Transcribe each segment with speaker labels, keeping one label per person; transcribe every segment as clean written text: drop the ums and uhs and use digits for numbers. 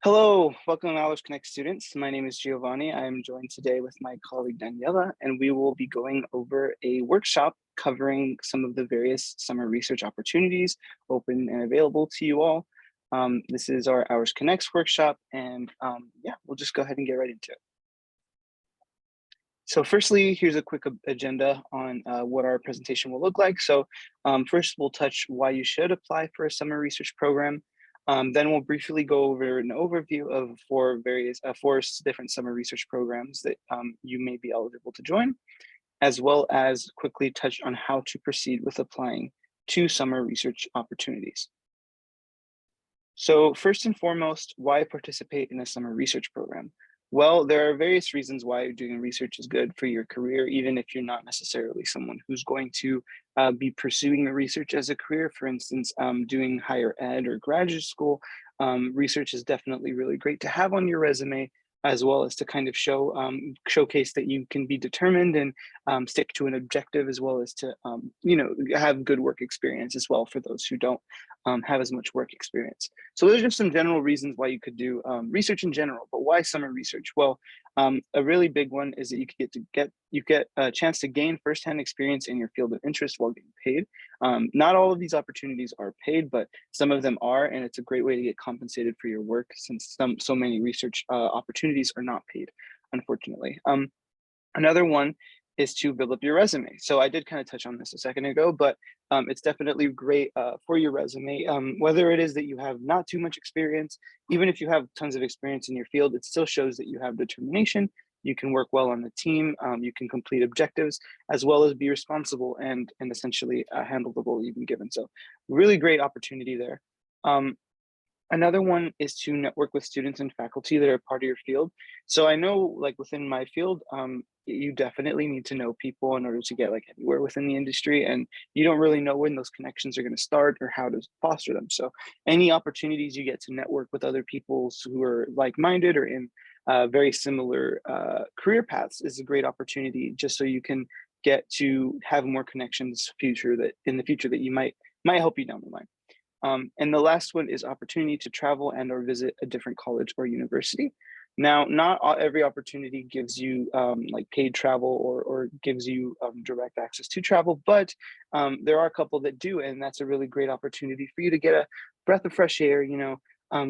Speaker 1: Hello, welcome to Knowledge Connect students. My name is Giovanni. I am joined today with my colleague Daniela, and we will be going over a workshop covering some of the various summer research opportunities open and available to you all. This is our Hours Connects workshop, and yeah, we'll just go ahead and get right into it. So firstly, here's a quick agenda on what our presentation will look like. So first, we'll touch why you should apply for a summer research program. Then we'll briefly go over an overview of four different summer research programs that you may be eligible to join, as well as quickly touch on how to proceed with applying to summer research opportunities. So first and foremost, why participate in a summer research program? Well, there are various reasons why doing research is good for your career, even if you're not necessarily someone who's going to be pursuing research as a career. For instance, doing higher ed or graduate school, research is definitely really great to have on your resume, as well as to kind of showcase that you can be determined and stick to an objective, as well as to have good work experience as well for those who don't have as much work experience. So those are just some general reasons why you could do research in general. But why summer research? Well, a really big one is that you get a chance to gain firsthand experience in your field of interest while getting paid. Not all of these opportunities are paid, but some of them are, and it's a great way to get compensated for your work, since so many research opportunities are not paid, unfortunately. Another one is to build up your resume. So I did kind of touch on this a second ago, but it's definitely great for your resume. Whether it is that you have not too much experience, even if you have tons of experience in your field, it still shows that you have determination. You can work well on the team, you can complete objectives, as well as be responsible and essentially handle the role you've been given. So really great opportunity there. Another one is to network with students and faculty that are part of your field. So I know, like within my field, you definitely need to know people in order to get like anywhere within the industry, and you don't really know when those connections are going to start or how to foster them. So any opportunities you get to network with other people who are like-minded or in very similar career paths is a great opportunity, just so you can get to have more connections in the future that you might help you down the line. And the last one is opportunity to travel and or visit a different college or university. Now, not every opportunity gives you like paid travel or gives you direct access to travel, but there are a couple that do, and that's a really great opportunity for you to get a breath of fresh air,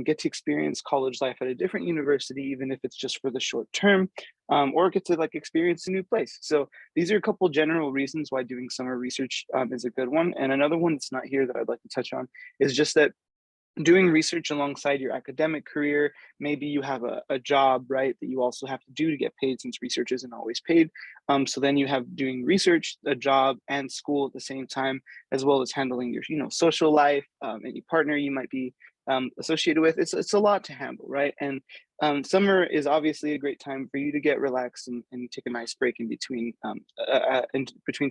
Speaker 1: get to experience college life at a different university, even if it's just for the short term, or get to like experience a new place. So these are a couple general reasons why doing summer research is a good one. And another one that's not here that I'd like to touch on is just that doing research alongside your academic career, maybe you have a job, right, that you also have to do to get paid, since research isn't always paid. So then you have doing research, a job, and school at the same time, as well as handling your social life, any partner you might be associated with. It's a lot to handle, right? And summer is obviously a great time for you to get relaxed and take a nice break in between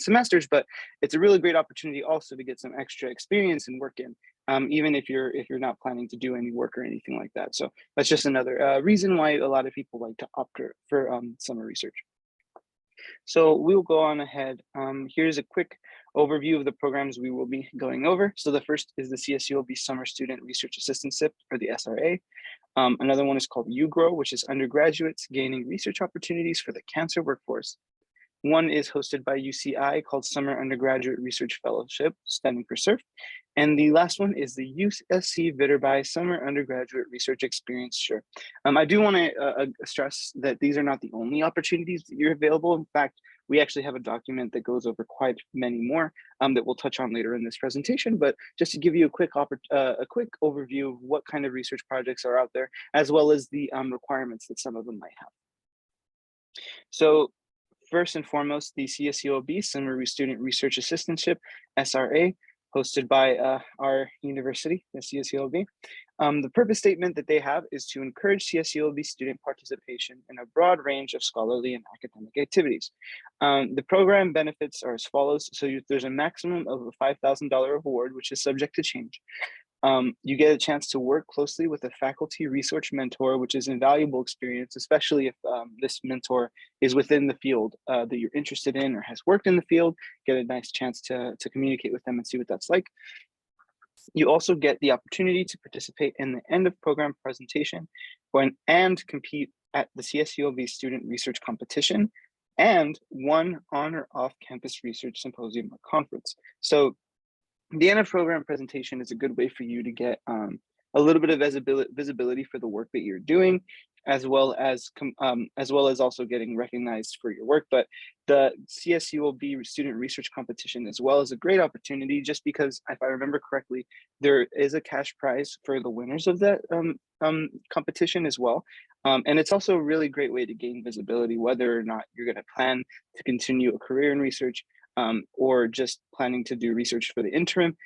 Speaker 1: semesters, but it's a really great opportunity also to get some extra experience and work in, even if you're not planning to do any work or anything like that. So that's just another reason why a lot of people like to opt for summer research. So we'll go on ahead. Here's a quick overview of the programs we will be going over. So the first is the CSULB Summer Student Research Assistantship, or the SRA. Another one is called UGROW, which is undergraduates gaining research opportunities for the cancer workforce. One is hosted by UCI called Summer Undergraduate Research Fellowship, standing for SURF. And the last one is the USC Viterbi Summer Undergraduate Research Experience. Sure. I do want to stress that these are not the only opportunities that you're available. In fact, we actually have a document that goes over quite many more that we'll touch on later in this presentation. But just to give you a quick overview of what kind of research projects are out there, as well as the requirements that some of them might have. So first and foremost, the CSULB Summer Student Research Assistantship, SRA, hosted by our university, the CSULB. The purpose statement that they have is to encourage CSULB student participation in a broad range of scholarly and academic activities. The program benefits are as follows. So there's a maximum of a $5,000 award, which is subject to change. You get a chance to work closely with a faculty research mentor, which is an invaluable experience, especially if this mentor is within the field that you're interested in or has worked in the field. Get a nice chance to communicate with them and see what that's like. You also get the opportunity to participate in the end of program presentation and compete at the CSULB student research competition and one on or off campus research symposium or conference. So the end of program presentation is a good way for you to get a little bit of visibility for the work that you're doing, as well as also getting recognized for your work. But the CSULB student research competition as well is a great opportunity, just because if I remember correctly, there is a cash prize for the winners of that competition as well. And it's also a really great way to gain visibility, whether or not you're going to plan to continue a career in research, or just planning to do research for the interim,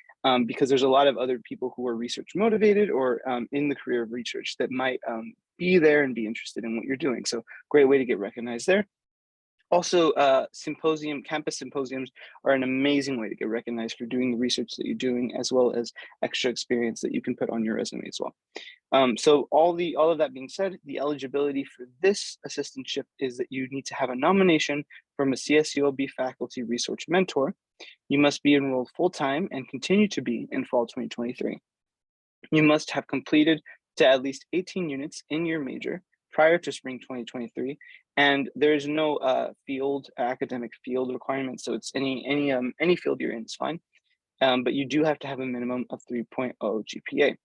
Speaker 1: because there's a lot of other people who are research motivated or in the career of research that might be there and be interested in what you're doing. So great way to get recognized there. Also, campus symposiums are an amazing way to get recognized for doing the research that you're doing, as well as extra experience that you can put on your resume as well. So all of that being said, the eligibility for this assistantship is that you need to have a nomination from a CSULB faculty research mentor. You must be enrolled full-time and continue to be in fall 2023. You must have completed to at least 18 units in your major prior to spring 2023, and there is no academic field requirement, so it's any field you're in is fine, but you do have to have a minimum of 3.0 GPA.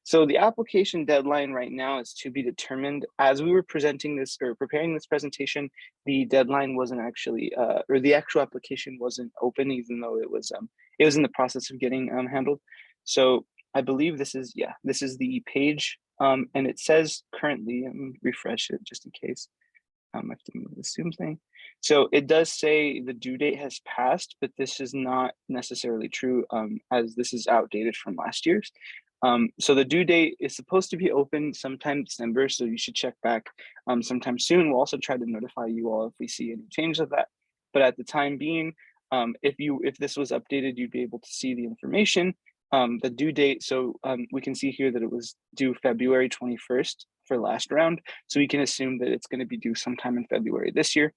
Speaker 1: So the application deadline right now is to be determined. As we were presenting this or preparing this presentation, the deadline wasn't actually, or the actual application wasn't open, even though it was in the process of getting handled. So I believe this is the page, and it says currently, let me refresh it just in case. I have to move the Zoom thing. So it does say the due date has passed, but this is not necessarily true, as this is outdated from last year's. So the due date is supposed to be open sometime December, so you should check back sometime soon. We'll also try to notify you all if we see any change of that. But at the time being, if this was updated, you'd be able to see the information, the due date. So we can see here that it was due February 21st for last round. So we can assume that it's going to be due sometime in February this year.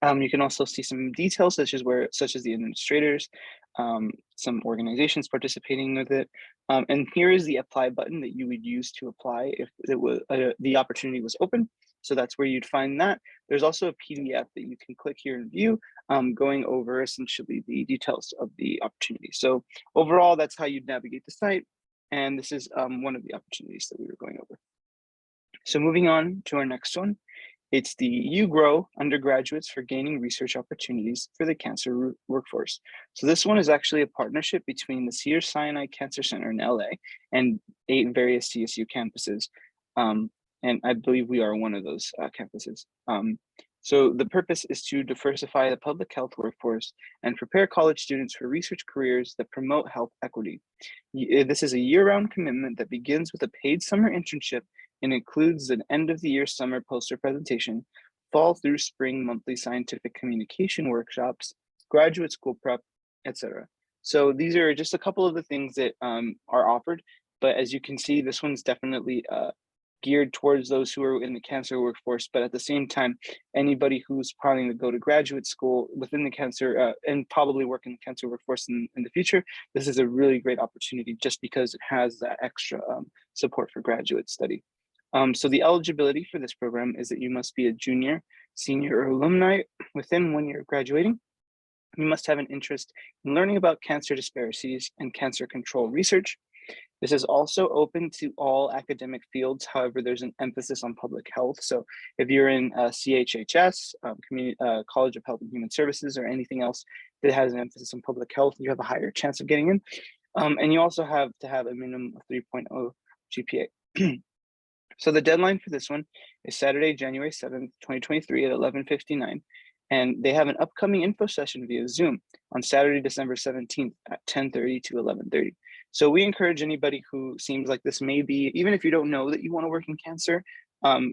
Speaker 1: You can also see some details such as the administrators, some organizations participating with it. And here is the apply button that you would use to apply if it was, the opportunity was open. So that's where you'd find that. There's also a PDF that you can click here and view, going over essentially the details of the opportunity. So overall, that's how you'd navigate the site. And this is one of the opportunities that we were going over. So moving on to our next one. It's the You Grow Undergraduates for Gaining Research Opportunities for the Cancer Workforce. So this one is actually a partnership between the Cedars-Sinai Cancer Center in LA and 8 various CSU campuses. And I believe we are one of those campuses. So the purpose is to diversify the public health workforce and prepare college students for research careers that promote health equity. This is a year-round commitment that begins with a paid summer internship and includes an end of the year summer poster presentation, fall through spring monthly scientific communication workshops, graduate school prep, etc. So these are just a couple of the things that are offered, but as you can see, this one's definitely geared towards those who are in the cancer workforce, but at the same time, anybody who's planning to go to graduate school within the cancer and probably work in the cancer workforce in the future, this is a really great opportunity just because it has that extra support for graduate study. So the eligibility for this program is that you must be a junior, senior, or alumni within 1 year of graduating. You must have an interest in learning about cancer disparities and cancer control research. This is also open to all academic fields. However, there's an emphasis on public health. So if you're in CHHS, College of Health and Human Services, or anything else that has an emphasis on public health, you have a higher chance of getting in. And you also have to have a minimum of 3.0 GPA. So the deadline for this one is Saturday, January 7th, 2023 at 11:59. And they have an upcoming info session via Zoom on Saturday, December 17th at 10:30 to 11:30. So we encourage anybody who seems like this may be, even if you don't know that you want to work in cancer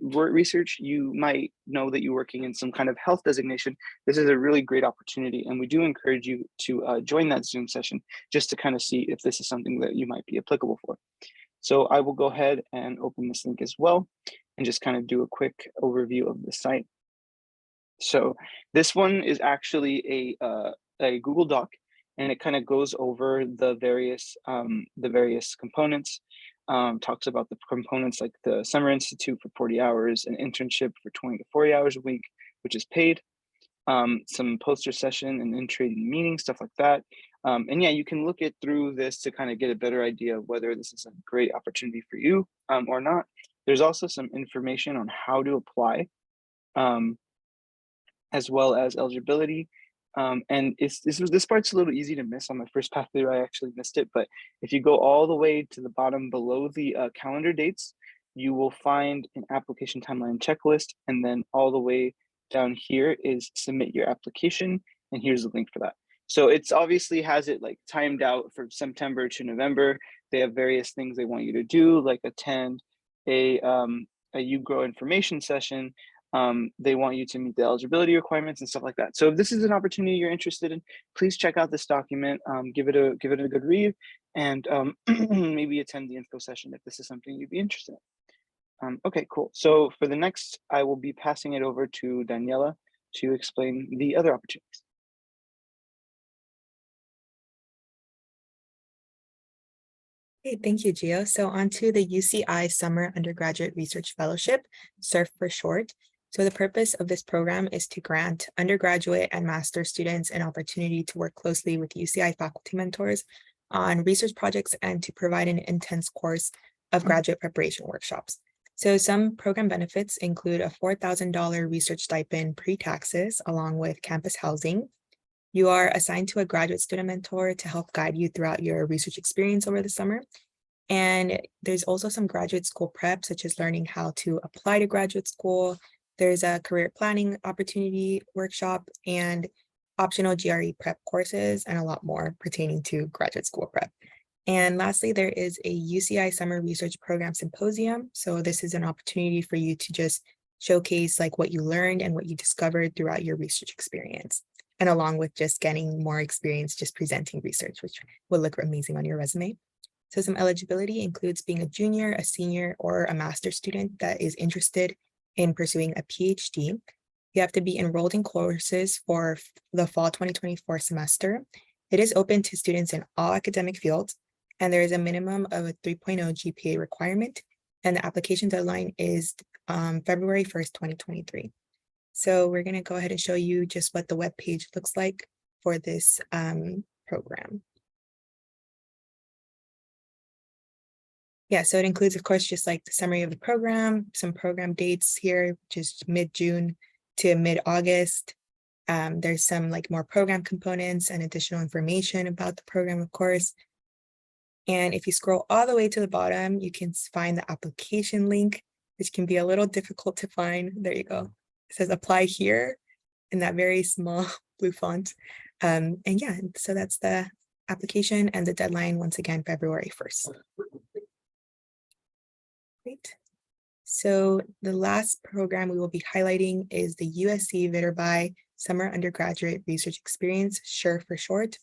Speaker 1: research, you might know that you're working in some kind of health designation. This is a really great opportunity. And we do encourage you to join that Zoom session just to kind of see if this is something that you might be applicable for. So I will go ahead and open this link as well and just kind of do a quick overview of the site. So this one is actually a Google Doc, and it kind of goes over the various components. Talks about the components like the summer institute for 40 hours, an internship for 20 to 40 hours a week, which is paid, some poster session and in trading meetings, stuff like that. And yeah, you can look it through this to kind of get a better idea of whether this is a great opportunity for you or not. There's also some information on how to apply, um, as well as eligibility. And this part's a little easy to miss on my first path through. I actually missed it, but if you go all the way to the bottom below the calendar dates, you will find an application timeline checklist, and then all the way down here is submit your application, and here's the link for that. So it's obviously has it like timed out for September to November. They have various things they want you to do, like attend a UGrow information session. They want you to meet the eligibility requirements and stuff like that. So if this is an opportunity you're interested in, please check out this document, give it a good read, and maybe attend the info session if this is something you'd be interested in. Okay, cool. So for the next, I will be passing it over to Daniela to explain the other opportunities.
Speaker 2: Okay, thank you, Gio. So on to the UCI Summer Undergraduate Research Fellowship, SURF for short. So the purpose of this program is to grant undergraduate and master's students an opportunity to work closely with UCI faculty mentors on research projects and to provide an intense course of graduate preparation workshops. So some program benefits include a $4,000 research stipend pre-taxes along with campus housing. You are assigned to a graduate student mentor to help guide you throughout your research experience over the summer. And there's also some graduate school prep, such as learning how to apply to graduate school. There's a career planning opportunity workshop and optional GRE prep courses and a lot more pertaining to graduate school prep. And lastly, there is a UCI Summer Research Program Symposium. So this is an opportunity for you to just showcase like what you learned and what you discovered throughout your research experience. And along with just getting more experience just presenting research, which will look amazing on your resume. So some eligibility includes being a junior, a senior, or a master's student that is interested in pursuing a PhD. You have to be enrolled in courses for the fall 2024 semester. It is open to students in all academic fields, and there is a minimum of a 3.0 GPA requirement, and the application deadline is February 1st, 2023. So we're going to go ahead and show you just what the web page looks like for this program. Yeah, so it includes, of course, just like the summary of the program, some program dates here, just mid-June to mid-August. There's some like more program components and additional information about the program, of course. And if you scroll all the way to the bottom, you can find the application link, which can be a little difficult to find. There you go. It says apply here in that very small blue font. And yeah, so that's the application and the deadline, once again, February 1st. Great. So the last program we will be highlighting is the USC Viterbi Summer Undergraduate Research Experience, SURE for short.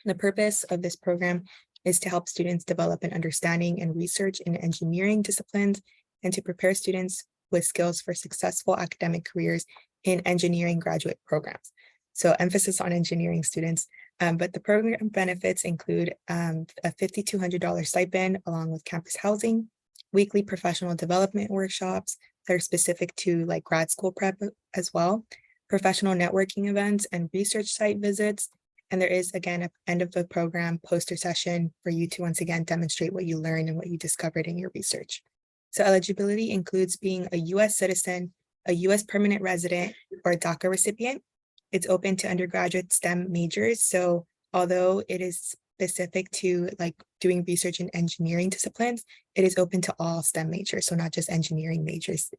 Speaker 2: The purpose of this program is to help students develop an understanding and research in engineering disciplines and to prepare students with skills for successful academic careers in engineering graduate programs. So emphasis on engineering students, but the program benefits include a $5,200 stipend along with campus housing, weekly professional development workshops that are specific to like grad school prep as well, professional networking events and research site visits. And there is, again, at the end of the program, poster session for you to once again demonstrate what you learned and what you discovered in your research. So eligibility includes being a US citizen, a US permanent resident, or a DACA recipient. It's open to undergraduate STEM majors. So although it is specific to like doing research in engineering disciplines, it is open to all STEM majors. So not just engineering majors,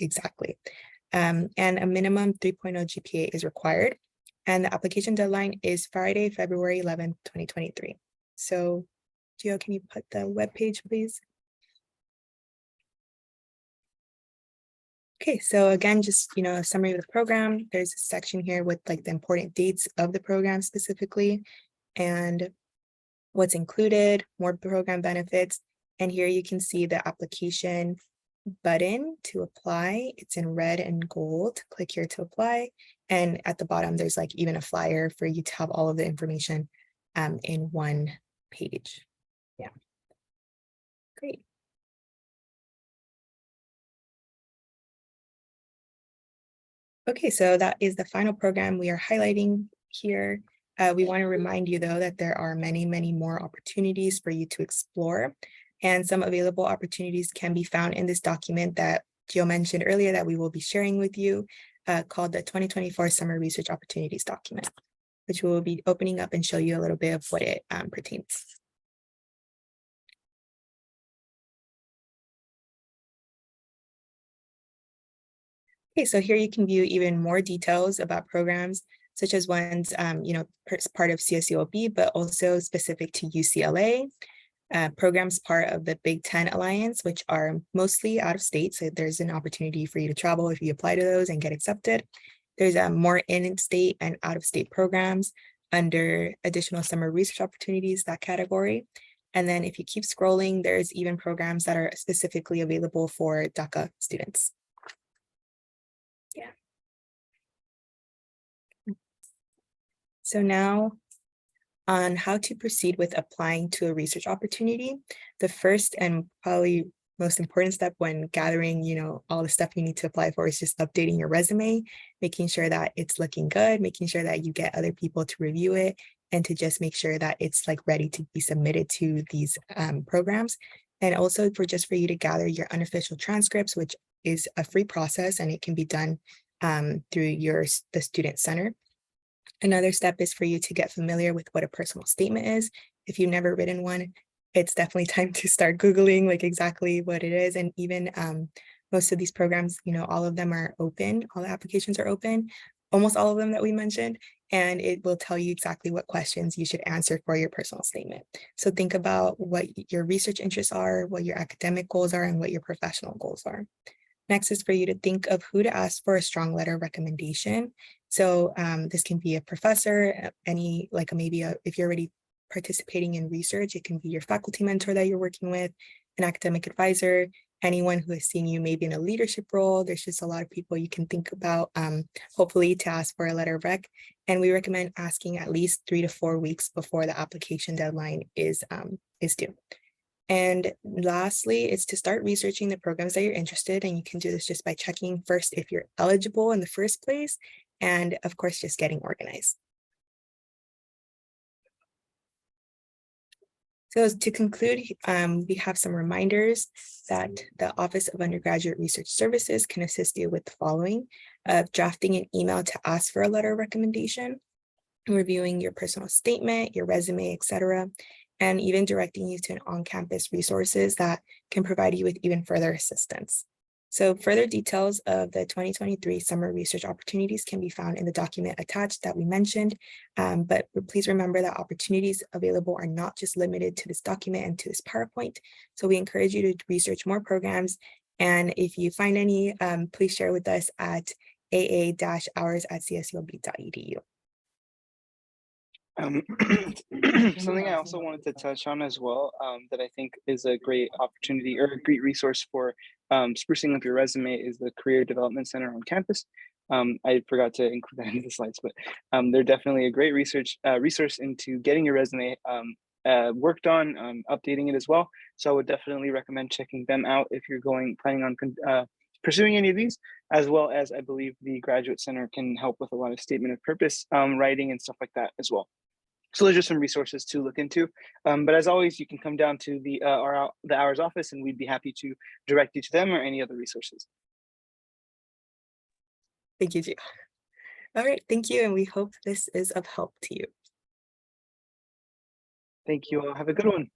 Speaker 2: exactly. And a minimum 3.0 GPA is required. And the application deadline is Friday, February 11th, 2023. So Gio, can you put the webpage, please? Okay, so again, just, a summary of the program. There's a section here with like the important dates of the program specifically and what's included, more program benefits. And here you can see the application button to apply. It's in red and gold. Click here to apply. And at the bottom, there's like even a flyer for you to have all of the information in one page. Yeah, great. Okay, so that is the final program we are highlighting here. We want to remind you, though, that there are many, many more opportunities for you to explore. And some available opportunities can be found in this document that Gio mentioned earlier that we will be sharing with you, called the 2024 Summer Research Opportunities document, which we will be opening up and show you a little bit of what it pertains. Okay, so here you can view even more details about programs, such as ones, part of CSULB, but also specific to UCLA, programs part of the Big Ten Alliance, which are mostly out of state. So there's an opportunity for you to travel if you apply to those and get accepted. There's more in-state and out-of-state programs under additional summer research opportunities, that category. And then if you keep scrolling, there's even programs that are specifically available for DACA students. Yeah. So now on how to proceed with applying to a research opportunity, the first and probably most important step when gathering, all the stuff you need to apply for is just updating your resume, making sure that it's looking good, making sure that you get other people to review it, and to just make sure that it's ready to be submitted to these programs. And also for you to gather your unofficial transcripts, which is a free process, and it can be done through the student center. Another step is for you to get familiar with what a personal statement is. If you've never written one, it's definitely time to start Googling exactly what it is. And even most of these programs, all of them are open. All the applications are open, almost all of them that we mentioned, and it will tell you exactly what questions you should answer for your personal statement. So think about what your research interests are, what your academic goals are, and what your professional goals are. Next is for you to think of who to ask for a strong letter of recommendation. So this can be a professor, if you're already participating in research, it can be your faculty mentor that you're working with, an academic advisor, anyone who has seen you maybe in a leadership role. There's just a lot of people you can think about, hopefully, to ask for a letter of rec. And we recommend asking at least 3 to 4 weeks before the application deadline is due. And lastly, it's to start researching the programs that you're interested in. And you can do this just by checking first if you're eligible in the first place, and of course, just getting organized. So to conclude, we have some reminders that the Office of Undergraduate Research Services can assist you with the following: drafting an email to ask for a letter of recommendation, reviewing your personal statement, your resume, etc., and even directing you to an on-campus resources that can provide you with even further assistance. So further details of the 2023 summer research opportunities can be found in the document attached that we mentioned, but please remember that opportunities available are not just limited to this document and to this PowerPoint. So we encourage you to research more programs, and if you find any, please share with us at aa-hours@csulb.edu.
Speaker 1: Something I also wanted to touch on as well, that I think is a great opportunity or a great resource for sprucing up your resume is the Career Development Center on campus. I forgot to include that in the slides, but they're definitely a great resource into getting your resume worked on, updating it as well. So I would definitely recommend checking them out if you're planning on pursuing any of these, as well as I believe the Graduate Center can help with a lot of statement of purpose writing and stuff like that as well. So those are some resources to look into. But as always, you can come down to the Hours office, and we'd be happy to direct you to them or any other resources.
Speaker 2: Thank you, Gio. All right, thank you, and we hope this is of help to you.
Speaker 1: Thank you all. Have a good one.